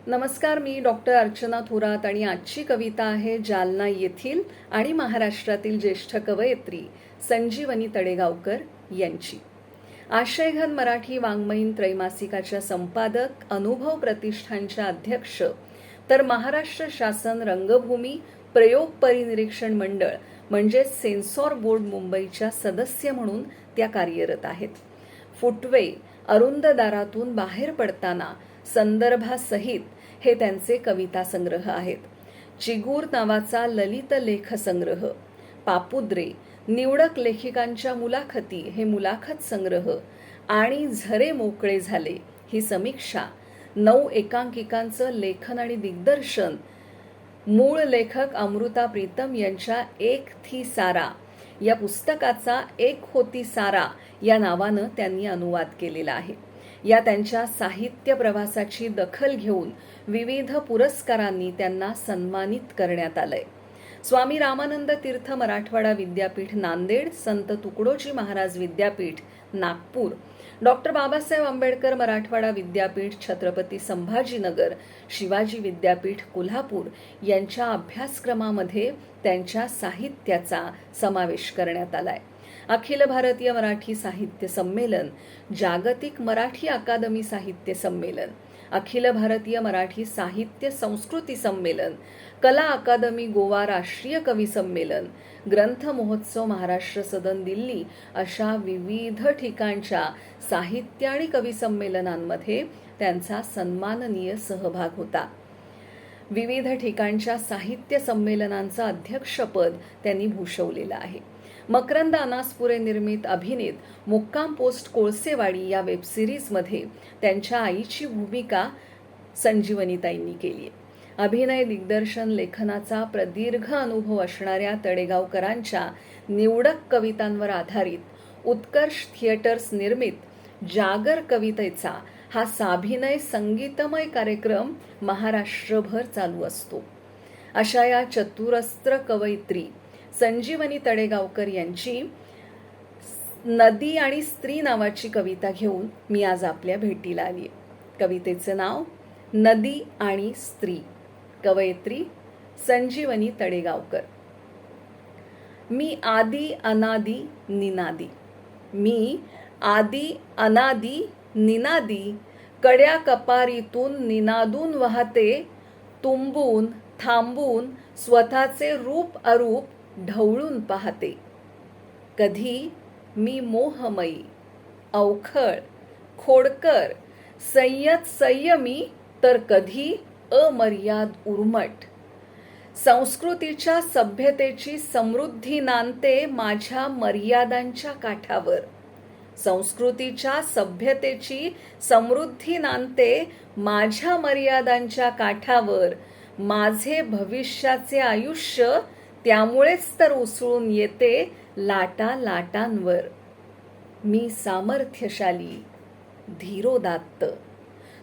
नमस्कार, मी डॉक्टर अर्चना थोरात आणि आजची कविता आहे जालना येथील आणि महाराष्ट्रातील ज्येष्ठ कवयित्री संजीवनी तडेगावकर यांची. आशयघन मराठी वाङ्मयीन त्रैमासिकाच्या संपादक, अनुभव प्रतिष्ठानच्या अध्यक्ष तर महाराष्ट्र शासन रंगभूमी प्रयोग परिनिरीक्षण मंडळ म्हणजे सेन्सॉर बोर्ड मुंबईच्या सदस्य म्हणून त्या कार्यरत आहेत. फुटवे, अरुंद दारातून बाहेर पडताना संदर्भासहित हे त्यांचे कविता संग्रह आहेत. चिगूर नावाचा ललित लेख संग्रह, पापुद्रे, निवडक लेखिकांच्या मुलाखती हे मुलाखत संग्रह आणि झरे मोकळे झाले ही समीक्षा, 9 एकांकिकांचं लेखन आणि दिग्दर्शन, मूळ लेखक अमृता प्रीतम यांच्या एक थी सारा या पुस्तकाचा एक होती सारा या नावानं त्यांनी अनुवाद केलेला आहे. या त्यांच्या साहित्य प्रवासाची दखल घेऊन विविध पुरस्कारांनी त्यांना सन्मानित करण्यात आलंय. स्वामी रामानंद तीर्थ मराठवाडा विद्यापीठ नांदेड, संत तुकडोजी महाराज विद्यापीठ नागपूर, डॉक्टर बाबासाहेब आंबेडकर मराठवाडा विद्यापीठ छत्रपती संभाजीनगर, शिवाजी विद्यापीठ कोल्हापूर यांच्या अभ्यासक्रमामध्ये त्यांच्या साहित्याचा समावेश करण्यात आलाय. अखिल भारतीय मराठी साहित्य संमेलन, जागतिक मराठी अकादमी साहित्य संमेलन, अखिल भारतीय मराठी साहित्य संस्कृती संमेलन, कला अकादमी गोवा राष्ट्रीय कवी संमेलन, ग्रंथ महोत्सव महाराष्ट्र सदन दिल्ली अशा विविध ठिकाणच्या साहित्य आणि कवी संमेलनांमध्ये त्यांचा सन्माननीय सहभाग होता. विविध ठिकाणच्या साहित्य संमेलनांचं अध्यक्षपद त्यांनी भूषवलेलं आहे. मकरंद अनासपुरे निर्मित अभिनीत मुक्काम पोस्ट कोळसेवाडी या वेबसिरीजमध्ये त्यांच्या आईची भूमिका संजीवनीताईंनी केली आहे. अभिनय, दिग्दर्शन, लेखनाचा प्रदीर्घ अनुभव असणाऱ्या तडेगावकरांच्या निवडक कवितांवर आधारित उत्कर्ष थिएटर्स निर्मित जागर कवितेचा हा साभिनय संगीतमय कार्यक्रम महाराष्ट्रभर चालू असतो. अशा या चतुरस्त्र कवयित्री संजीवनी तडेगावकर यांची नदी आणि स्त्री नावाची कविता घेऊन मी आज आपल्या भेटीला आली. कवितेचं नाव नदी आणि स्त्री, कवयित्री संजीवनी तडेगावकर. मी आदी अनादी निनादी, मी आदी अनादी निनादी, कड्या कपारीतून निनादून वाहते, तुंबून थांबून स्वतःचे रूप अरूप ढवळून पाहते. कधी मी मोहमयी, अवखळ, खोडकर, संयत संयमी, तर कधी अमर्याद उर्मट. संस्कृतीच्या सभ्यतेची समृद्धी नांदते माझ्या मर्यादांच्या काठावर, संस्कृतीच्या सभ्यतेची समृद्धी नांदते माझ्या मर्यादांच्या काठावर. माझे भविष्याचे आयुष्य त्यामुळेच तर उसळून येते लाटा लाटांवर. मी सामर्थ्यशाली, धीरोदात्त,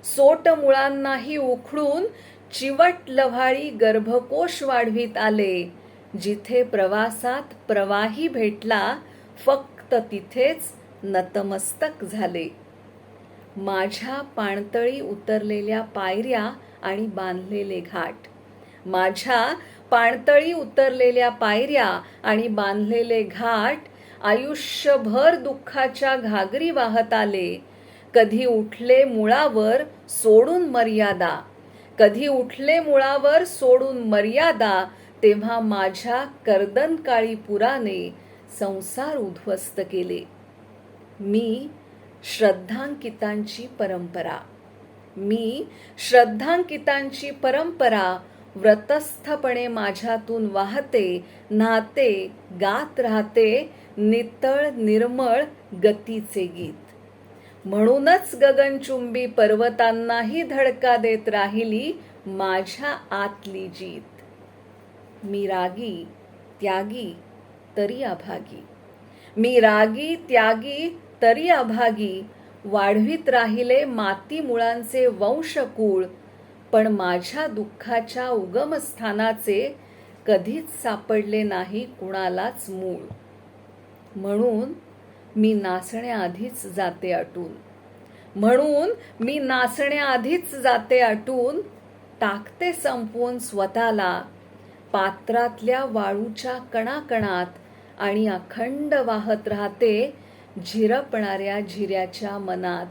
सोट मुळांनाही उखडून चिवट लव्हाळी गर्भकोश वाढवीत आले. जिथे प्रवासात प्रवाही भेटला, फक्त तिथेच नतमस्तक झाले. माझ्या पाणतळी उतरलेल्या पायऱ्या आणि बांधलेले घाट, माझ्या पाणतळी उतरलेल्या पायऱ्या आणि बांधलेले घाट आयुष्यभर दुःखाच्या घागरी वाहत आले. कधी उठले मुळावर सोडून मर्यादा, कधी उठले मुळावर सोडून मर्यादा, तेव्हा माझ्या कर्दनकाळी पुराने संसार उद्ध्वस्त केले. मी श्रद्धांकितांची परंपरा, मी श्रद्धांकितांची परंपरा व्रतस्थपणे माझ्यातून वाहते, न्हाते, गात राहते नितळ निर्मळ गतीचे गीत. म्हणूनच गगनचुंबी पर्वतांनाही धडका देत राहिली माझ्या आतली जीत. मी रागी, त्यागी, तरी अभागी, मी रागी, त्यागी, तरी अभागी, वाढवीत राहिले माती मुळांचे वंशकुळ, पण माझ्या दुःखाच्या उगमस्थानाचे कधीच सापडले नाही कुणालाच मूळ. म्हणून मी नाचण्याआधीच जाते अटून, म्हणून मी नाचण्याआधीच जाते अटून, टाकते संपवून स्वतःला पात्रातल्या वाळूच्या कणाकणात आणि अखंड वाहत राहते झिरपणाऱ्या झिऱ्याच्या मनात.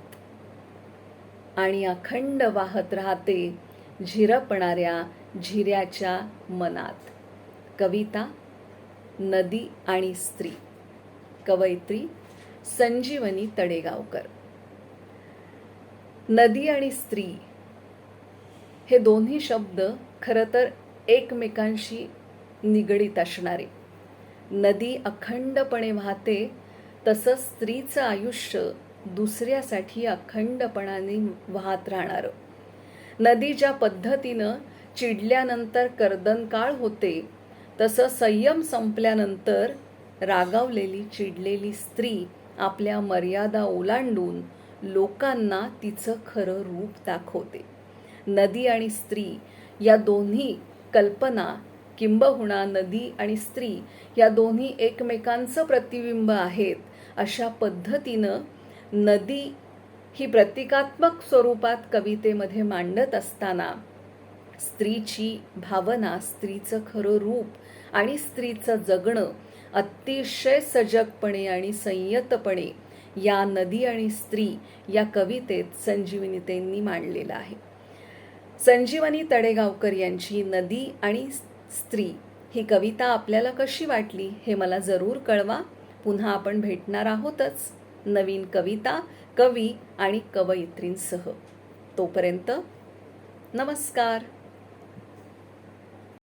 आणि अखंड वाहत राहते झिरपणाऱ्या झिऱ्याच्या मनात. कविता नदी आणि स्त्री. कवयित्री संजीवनी तडेगावकर. नदी आणि स्त्री हे दोन्ही शब्द खरं तर एकमेकांशी निगडीत असणारे. नदी अखंडपणे वाहते तसं स्त्रीचं आयुष्य दुसऱ्यासाठी अखंडपणाने वाहत राहणारं. नदी ज्या पद्धतीनं चिडल्यानंतर कर्दनकाळ होते तसं संयम संपल्यानंतर रागावलेली चिडलेली स्त्री आपल्या मर्यादा ओलांडून लोकांना तिचं खरं रूप दाखवते. नदी आणि स्त्री या दोन्ही कल्पना किंबहुना नदी आणि स्त्री या दोन्ही एकमेकांचं प्रतिबिंब आहेत. अशा पद्धतीनं नदी ही प्रतिकात्मक स्वरूपात कवितेमध्ये मांडत असताना स्त्रीची भावना, स्त्रीचं खरं रूप आणि स्त्रीचं जगणं अतिशय सजगपणे आणि संयतपणे या नदी आणि स्त्री या कवितेत संजीवनीताईंनी मांडलेलं आहे. संजीवनी तडेगावकर यांची नदी आणि स्त्री ही कविता आपल्याला कशी वाटली हे मला जरूर कळवा. पुन्हा आपण भेटणार आहोतच नवीन कविता, कवी आणि कवयित्रींसह. तोपर्यंत नमस्कार.